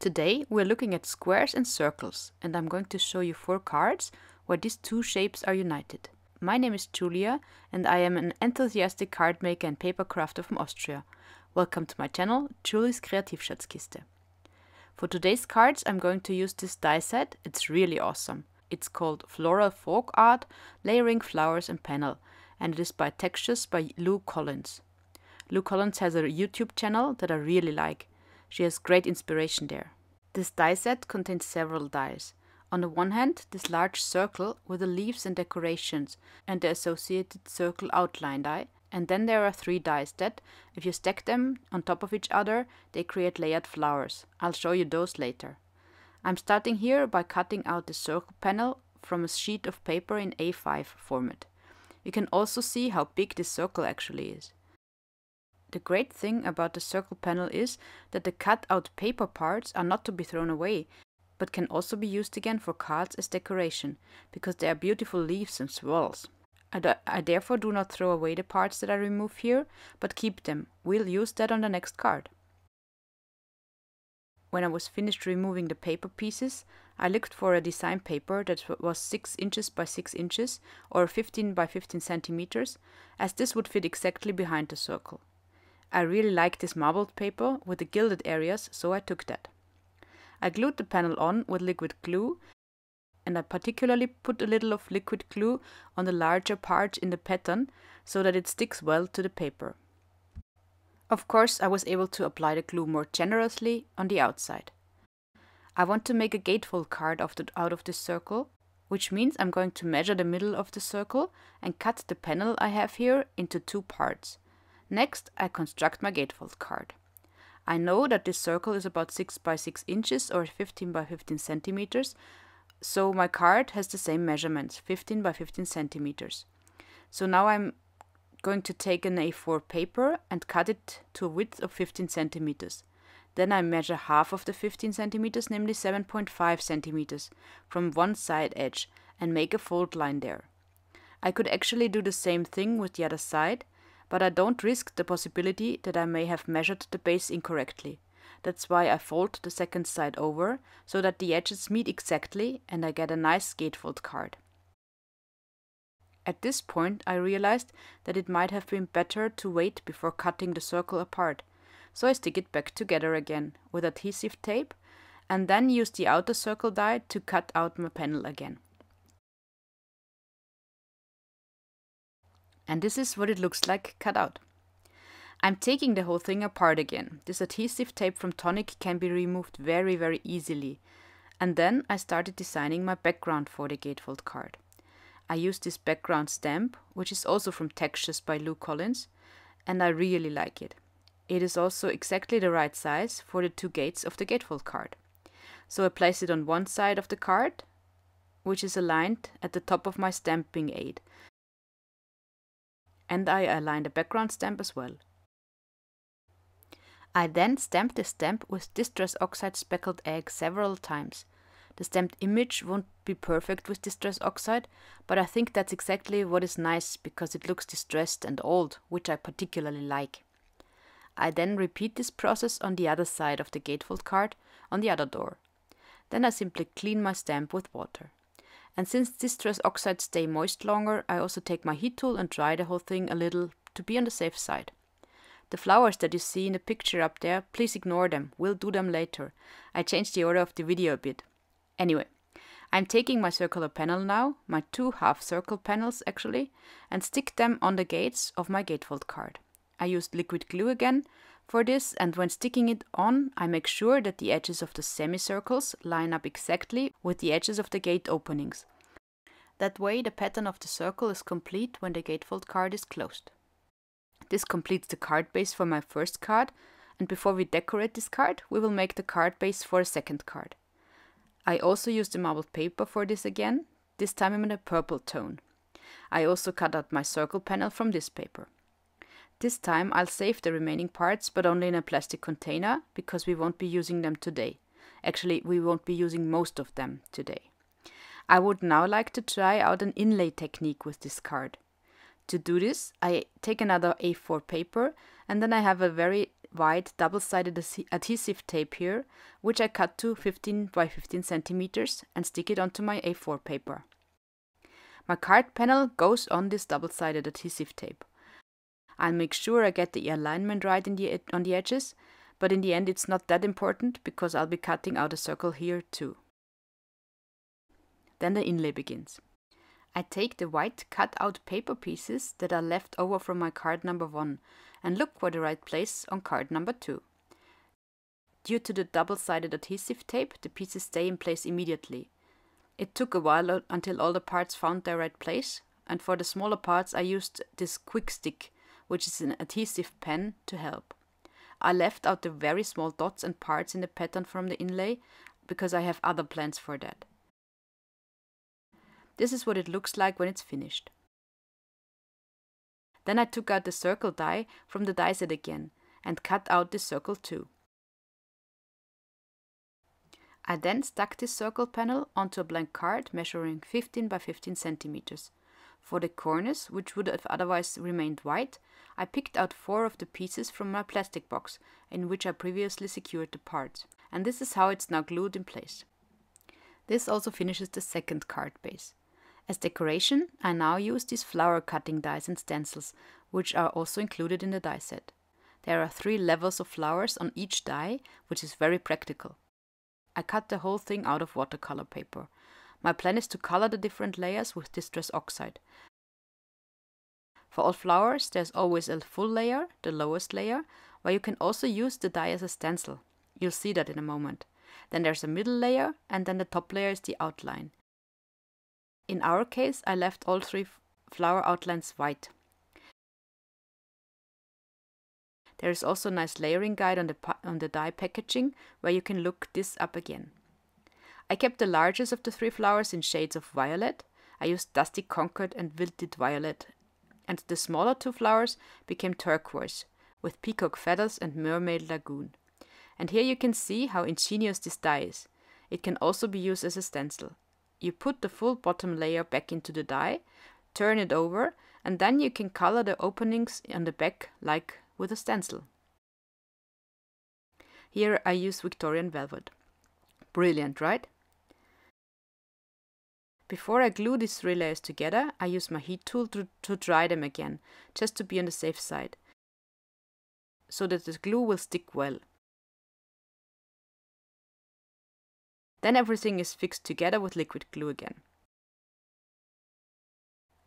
Today we're looking at squares and circles, and I'm going to show you 4 cards where these two shapes are united. My name is Julia and I am an enthusiastic card maker and paper crafter from Austria. Welcome to my channel, Julie's Kreativschatzkiste. For today's cards I'm going to use this die set. It's really awesome. It's called Floral Folk Art, Layering Flowers and Panel, and it is by Textures by Lou Collins. Lou Collins has a YouTube channel that I really like. She has great inspiration there. This die set contains several dies. On the one hand, this large circle with the leaves and decorations and the associated circle outline die. And then there are 3 dies that, if you stack them on top of each other, they create layered flowers. I'll show you those later. I'm starting here by cutting out the circle panel from a sheet of paper in A5 format. You can also see how big this circle actually is. The great thing about the circle panel is that the cut out paper parts are not to be thrown away, but can also be used again for cards as decoration, because they are beautiful leaves and swirls. I therefore do not throw away the parts that I remove here, but keep them. We'll use that on the next card. When I was finished removing the paper pieces, I looked for a design paper that was 6 inches by 6 inches or 15 by 15 centimeters, as this would fit exactly behind the circle. I really like this marbled paper with the gilded areas, so I took that. I glued the panel on with liquid glue, and I particularly put a little of liquid glue on the larger part in the pattern so that it sticks well to the paper. Of course, I was able to apply the glue more generously on the outside. I want to make a gatefold card out of this circle, which means I'm going to measure the middle of the circle and cut the panel I have here into 2 parts. Next, I construct my gatefold card. I know that this circle is about 6 by 6 inches or 15 by 15 centimeters, so my card has the same measurements, 15 by 15 centimeters. So now I'm going to take an A4 paper and cut it to a width of 15 centimeters. Then I measure half of the 15 centimeters, namely 7.5 centimeters, from one side edge and make a fold line there. I could actually do the same thing with the other side, but I don't risk the possibility that I may have measured the base incorrectly. That's why I fold the second side over, so that the edges meet exactly and I get a nice gatefold card. At this point I realized that it might have been better to wait before cutting the circle apart, so I stick it back together again with adhesive tape and then use the outer circle die to cut out my panel again. And this is what it looks like cut out. I'm taking the whole thing apart again. This adhesive tape from Tonic can be removed very easily. And then I started designing my background for the gatefold card. I used this background stamp, which is also from Textures by Lou Collins, and I really like it. It is also exactly the right size for the 2 gates of the gatefold card. So I place it on one side of the card, which is aligned at the top of my stamping aid. And I align the background stamp as well. I then stamp the stamp with Distress Oxide Speckled egg several times. The stamped image won't be perfect with Distress Oxide, but I think that's exactly what is nice because it looks distressed and old, which I particularly like. I then repeat this process on the other side of the gatefold card on the other door. Then I simply clean my stamp with water. And since Distress Oxides stay moist longer, I also take my heat tool and dry the whole thing a little to be on the safe side. The flowers that you see in the picture up there, please ignore them, we'll do them later. I changed the order of the video a bit. Anyway, I'm taking my circular panel now, my 2 half circle panels actually, and stick them on the gates of my gatefold card. I used liquid glue again for this, and when sticking it on, I make sure that the edges of the semicircles line up exactly with the edges of the gate openings. That way the pattern of the circle is complete when the gatefold card is closed. This completes the card base for my first card, and before we decorate this card, we will make the card base for a second card. I also used the marbled paper for this again, this time in a purple tone. I also cut out my circle panel from this paper. This time I'll save the remaining parts, but only in a plastic container, because we won't be using them today. Actually, we won't be using most of them today. I would now like to try out an inlay technique with this card. To do this, I take another A4 paper and then I have a very white double-sided adhesive tape here, which I cut to 15 by 15 centimeters and stick it onto my A4 paper. My card panel goes on this double-sided adhesive tape. I'll make sure I get the alignment right on the edges, but in the end it's not that important because I'll be cutting out a circle here too. Then the inlay begins. I take the white cut-out paper pieces that are left over from my card number 1 and look for the right place on card number 2. Due to the double-sided adhesive tape, the pieces stay in place immediately. It took a while until all the parts found their right place, and for the smaller parts I used this quick stick, which is an adhesive pen, to help. I left out the very small dots and parts in the pattern from the inlay because I have other plans for that. This is what it looks like when it's finished. Then I took out the circle die from the die set again and cut out this circle too. I then stuck this circle panel onto a blank card measuring 15 by 15 centimeters. For the corners, which would have otherwise remained white, I picked out 4 of the pieces from my plastic box in which I previously secured the parts, and this is how it's now glued in place. This also finishes the second card base. As decoration, I now use these flower cutting dies and stencils, which are also included in the die set. There are 3 levels of flowers on each die, which is very practical. I cut the whole thing out of watercolor paper. My plan is to color the different layers with Distress Oxide. For all flowers, there's always a full layer, the lowest layer, where you can also use the die as a stencil. You'll see that in a moment. Then there's a middle layer, and then the top layer is the outline. In our case, I left all 3 flower outlines white. There is also a nice layering guide on the die packaging, where you can look this up again. I kept the largest of the 3 flowers in shades of violet. I used Dusty Concord and Wilted Violet, and the smaller 2 flowers became Turquoise, with Peacock feathers and Mermaid Lagoon. And here you can see how ingenious this die is. It can also be used as a stencil. You put the full bottom layer back into the die, turn it over, and then you can color the openings on the back like with a stencil. Here I use Victorian velvet. Brilliant, right? Before I glue these 3 layers together, I use my heat tool to dry them again, just to be on the safe side, so that the glue will stick well. Then everything is fixed together with liquid glue again.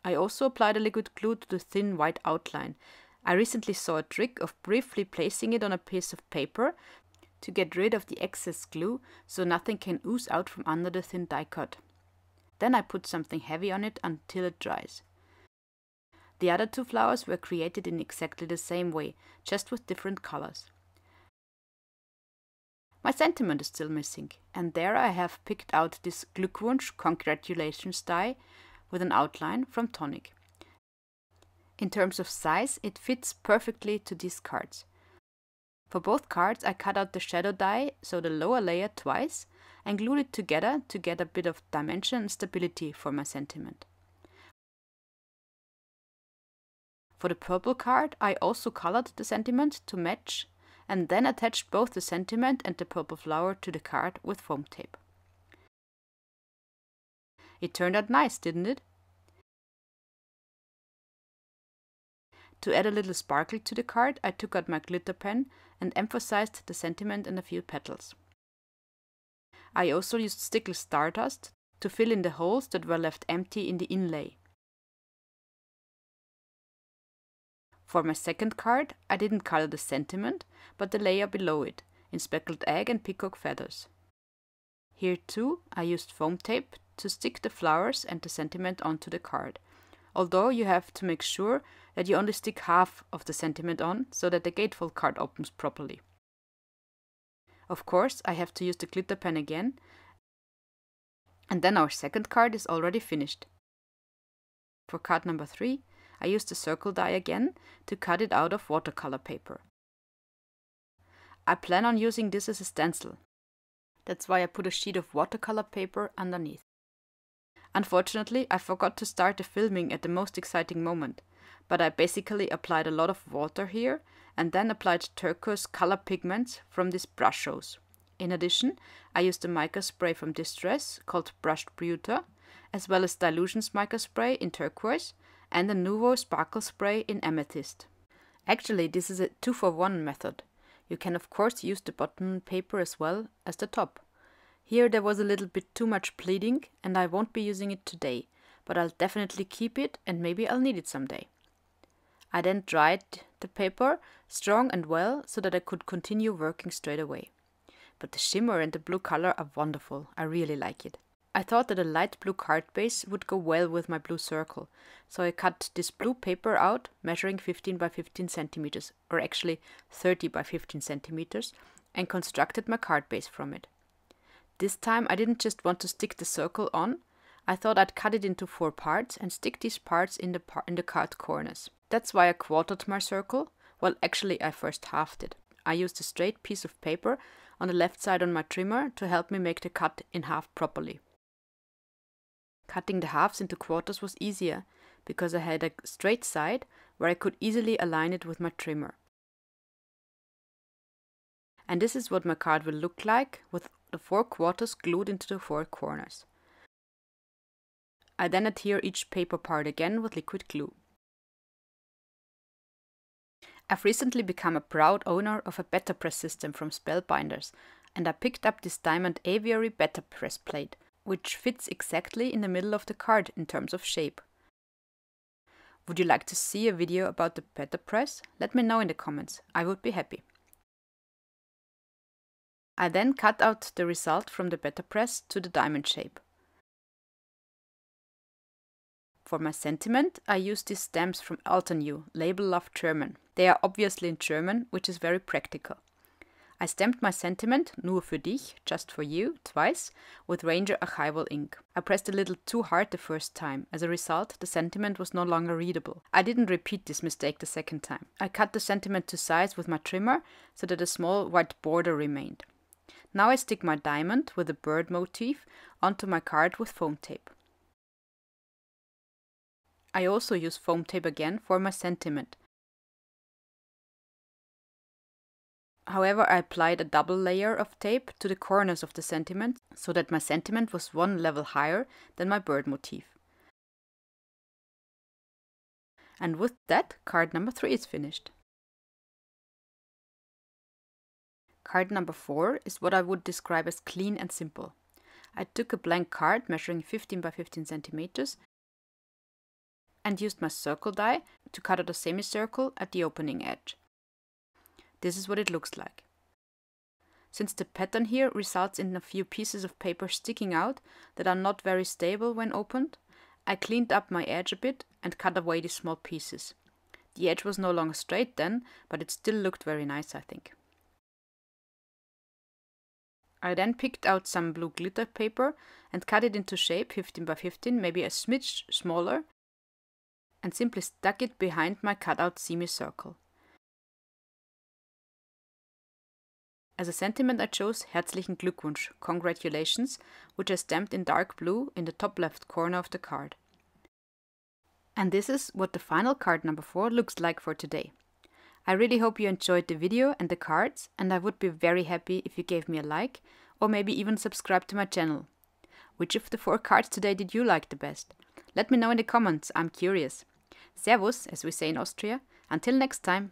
I also apply the liquid glue to the thin white outline. I recently saw a trick of briefly placing it on a piece of paper to get rid of the excess glue so nothing can ooze out from under the thin die cut. Then I put something heavy on it until it dries. The other 2 flowers were created in exactly the same way, just with different colors. My sentiment is still missing, and there I have picked out this Glückwunsch Congratulations die with an outline from Tonic. In terms of size, it fits perfectly to these cards. For both cards I cut out the shadow die, so the lower layer twice, and glued it together to get a bit of dimension and stability for my sentiment. For the purple card I also colored the sentiment to match, and then attached both the sentiment and the purple flower to the card with foam tape. It turned out nice, didn't it? To add a little sparkle to the card, I took out my glitter pen and emphasized the sentiment and a few petals. I also used Stickles Stardust to fill in the holes that were left empty in the inlay. For my second card, I didn't color the sentiment, but the layer below it, in Speckled egg and peacock feathers. Here too, I used foam tape to stick the flowers and the sentiment onto the card, although you have to make sure that you only stick half of the sentiment on so that the gatefold card opens properly. Of course, I have to use the glitter pen again, and then our second card is already finished. For card number 3, I used the circle die again to cut it out of watercolor paper. I plan on using this as a stencil. That's why I put a sheet of watercolor paper underneath. Unfortunately, I forgot to start the filming at the most exciting moment, but I basically applied a lot of water here and then applied turquoise color pigments from these Brushos. In addition, I used a mica spray from Distress called Brushed Pewter, as well as Dylusions mica spray in Turquoise and a Nuvo sparkle spray in Amethyst. Actually, this is a 2-for-1 method. You can of course use the bottom paper as well as the top. Here there was a little bit too much bleeding and I won't be using it today, but I'll definitely keep it and maybe I'll need it someday. I then dried the paper strong and well so that I could continue working straight away. But the shimmer and the blue color are wonderful, I really like it. I thought that a light blue card base would go well with my blue circle, so I cut this blue paper out, measuring 15 by 15 centimeters, or actually 30 by 15 centimeters, and constructed my card base from it. This time I didn't just want to stick the circle on, I thought I'd cut it into 4 parts and stick these parts in the card corners. That's why I quartered my circle. Well, actually I first halved it. I used a straight piece of paper on the left side on my trimmer to help me make the cut in half properly. Cutting the halves into quarters was easier, because I had a straight side where I could easily align it with my trimmer. And this is what my card will look like, with the 4 quarters glued into the 4 corners. I then adhere each paper part again with liquid glue. I've recently become a proud owner of a Betterpress system from Spellbinders, and I picked up this diamond Aviary Betterpress plate, which fits exactly in the middle of the card in terms of shape. Would you like to see a video about the Betterpress? Let me know in the comments, I would be happy. I then cut out the result from the Betterpress to the diamond shape. For my sentiment, I used these stamps from Altenew, label Love German. They are obviously in German, which is very practical. I stamped my sentiment, Nur für dich, just for you, twice, with Ranger Archival ink. I pressed a little too hard the first time. As a result, the sentiment was no longer readable. I didn't repeat this mistake the second time. I cut the sentiment to size with my trimmer, so that a small white border remained. Now I stick my diamond with a bird motif onto my card with foam tape. I also use foam tape again for my sentiment. However, I applied a double layer of tape to the corners of the sentiment, so that my sentiment was 1 level higher than my bird motif. And with that, card number 3 is finished. Card number 4 is what I would describe as clean and simple. I took a blank card measuring 15 by 15 centimeters and used my circle die to cut out a semicircle at the opening edge. This is what it looks like. Since the pattern here results in a few pieces of paper sticking out that are not very stable when opened, I cleaned up my edge a bit and cut away these small pieces. The edge was no longer straight then, but it still looked very nice, I think. I then picked out some blue glitter paper and cut it into shape 15 by 15, maybe a smidge smaller, and simply stuck it behind my cutout semicircle. As a sentiment I chose Herzlichen Glückwunsch, congratulations, which I stamped in dark blue in the top left corner of the card. And this is what the final card number 4 looks like for today. I really hope you enjoyed the video and the cards, and I would be very happy if you gave me a like, or maybe even subscribe to my channel. Which of the 4 cards today did you like the best? Let me know in the comments, I'm curious. Servus, as we say in Austria. Until next time.